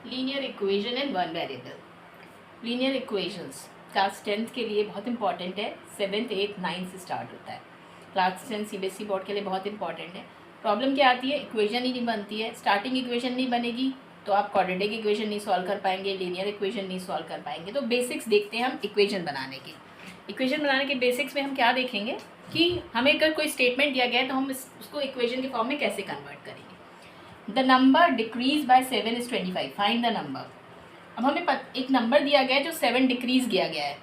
Linear equation in one variable. Linear equations class 10th के लिए बहुत इंपॉर्टेंट है, 7th 8th 9th से स्टार्ट होता है। क्लास 10 CBSE बोर्ड के लिए बहुत इंपॉर्टेंट है। प्रॉब्लम क्या आती है, इक्वेशन ही नहीं बनती है। स्टार्टिंग इक्वेशन नहीं बनेगी तो आप क्वाड्रेटिक इक्वेशन नहीं सॉल्व कर पाएंगे, लीनियर इक्वेशन नहीं सॉल्व कर पाएंगे। तो बेसिक्स देखते हैं हम इक्वेशन बनाने के। इक्वेशन बनाने के बेसिक्स में हम क्या देखेंगे कि हमें अगर कोई स्टेटमेंट दिया गया है तो हम उसको इक्वेशन के फॉर्म में कैसे कन्वर्ट करेंगे। The number decrease by 7 is 25, find the number. अब हमें एक नंबर दिया गया है जो 7 डिक्रीज किया गया है।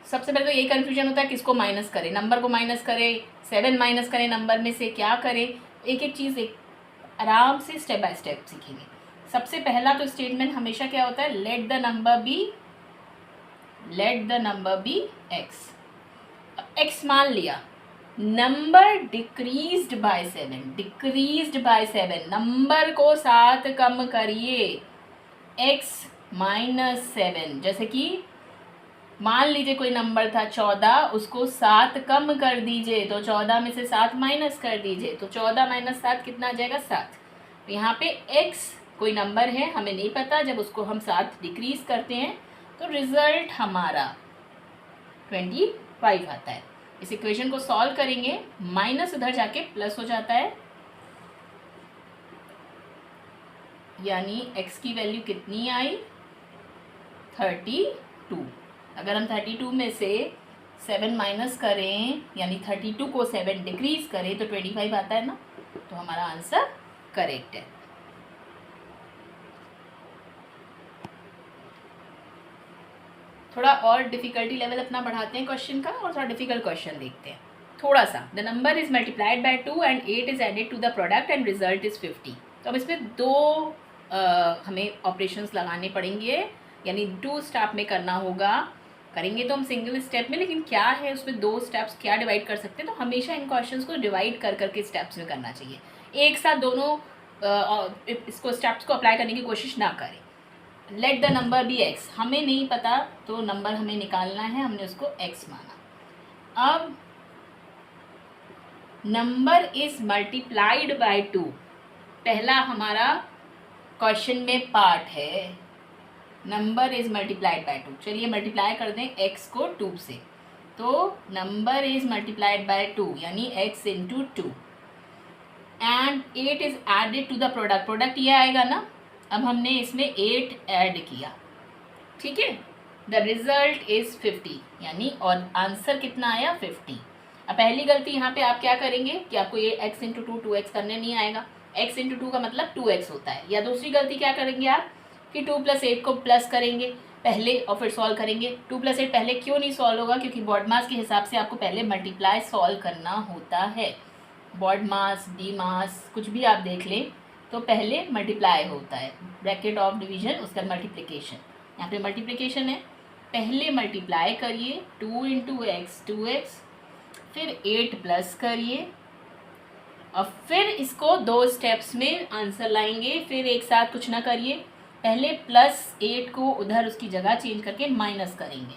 सबसे पहले तो ये कन्फ्यूजन होता है किसको माइनस करें, नंबर को माइनस करें, 7 माइनस करें, नंबर में से क्या करें। एक एक चीज़ एक आराम से स्टेप बाय स्टेप सीखेंगे। सबसे पहला तो स्टेटमेंट हमेशा क्या होता है, let the number be x. अब एक्स मान लिया, नंबर डिक्रीज्ड बाय 7, नंबर को 7 कम करिए, x माइनस 7। जैसे कि मान लीजिए कोई नंबर था 14, उसको 7 कम कर दीजिए तो 14 में से 7 माइनस कर दीजिए तो 14 माइनस 7 कितना आ जाएगा, 7। तो यहाँ पे x कोई नंबर है, हमें नहीं पता, जब उसको हम 7 डिक्रीज करते हैं तो रिजल्ट हमारा 25 आता है। इस इक्वेशन को सॉल्व करेंगे, माइनस उधर जाके प्लस हो जाता है, यानी x की वैल्यू कितनी आई, 32। अगर हम 32 में से 7 माइनस करें यानी 32 को 7 डिक्रीज करें तो 25 आता है ना, तो हमारा आंसर करेक्ट है। थोड़ा और डिफिकल्टी लेवल अपना बढ़ाते हैं क्वेश्चन का और थोड़ा डिफिकल्ट क्वेश्चन देखते हैं थोड़ा सा। The number is multiplied by 2 and 8 is added to the product and result is 50। तो अब इसमें दो हमें ऑपरेशंस लगाने पड़ेंगे, यानी 2 स्टेप में करना होगा। करेंगे तो हम सिंगल स्टेप में, लेकिन क्या है उसमें 2 स्टेप्स क्या डिवाइड कर सकते हैं, तो हमेशा इन क्वेश्चंस को डिवाइड कर करके स्टेप्स में करना चाहिए। एक साथ दोनों इसको स्टेप्स को अप्लाई करने की कोशिश ना करें। Let the number be x, हमें नहीं पता तो नंबर हमें निकालना है, हमने उसको एक्स माना। अब नंबर इज मल्टीप्लाइड बाय 2, पहला हमारा क्वेश्चन में पार्ट है, नंबर इज मल्टीप्लाइड बाय 2। चलिए मल्टीप्लाई कर दें x को 2 से, तो नंबर इज मल्टीप्लाइड बाय 2 यानी x into 2 and 8 is added to the product. Product ये आएगा ना, अब हमने इसमें 8 ऐड किया, ठीक है। द रिजल्ट इज 50, यानी और आंसर कितना आया, 50। अब पहली गलती यहाँ पे आप क्या करेंगे कि आपको ये x इंटू 2 2x करने नहीं आएगा, x इंटू 2 का मतलब 2x होता है। या दूसरी गलती क्या करेंगे आप कि 2 + 8 को प्लस करेंगे पहले और फिर सॉल्व करेंगे। 2 + 8 पहले क्यों नहीं सॉल्व होगा, क्योंकि बॉड मास के हिसाब से आपको पहले मल्टीप्लाई सॉल्व करना होता है। बॉड मास, डी मास, कुछ भी आप देख लें तो पहले मल्टीप्लाई होता है, ब्रैकेट ऑफ डिवीजन उसका मल्टीप्लिकेशन। यहाँ पे मल्टीप्लिकेशन है, पहले मल्टीप्लाई करिए 2 इंटू एक्स 2x, फिर 8 प्लस करिए और फिर इसको 2 स्टेप्स में आंसर लाएंगे। फिर एक साथ कुछ ना करिए, पहले +8 को उधर उसकी जगह चेंज करके माइनस करेंगे,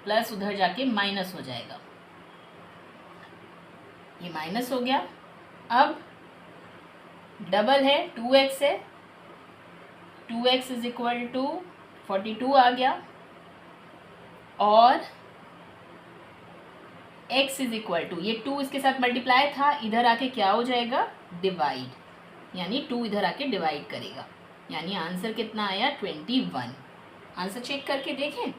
प्लस उधर जाके माइनस हो जाएगा, ये माइनस हो गया। अब डबल है, 2x है, 2x इज इक्वल टू 42 आ गया और x इज इक्वल टू, ये 2 इसके साथ मल्टीप्लाई था, इधर आके क्या हो जाएगा, डिवाइड, यानी 2 इधर आके डिवाइड करेगा, यानी आंसर कितना आया, 21। आंसर चेक करके देखें,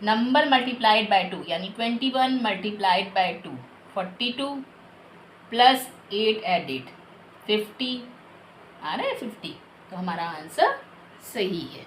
नंबर मल्टीप्लाइड बाय 2 यानी 21 मल्टीप्लाइड बाय 2 42 प्लस 8 एडेड 50 आ रहा है 50, तो हमारा आंसर सही है।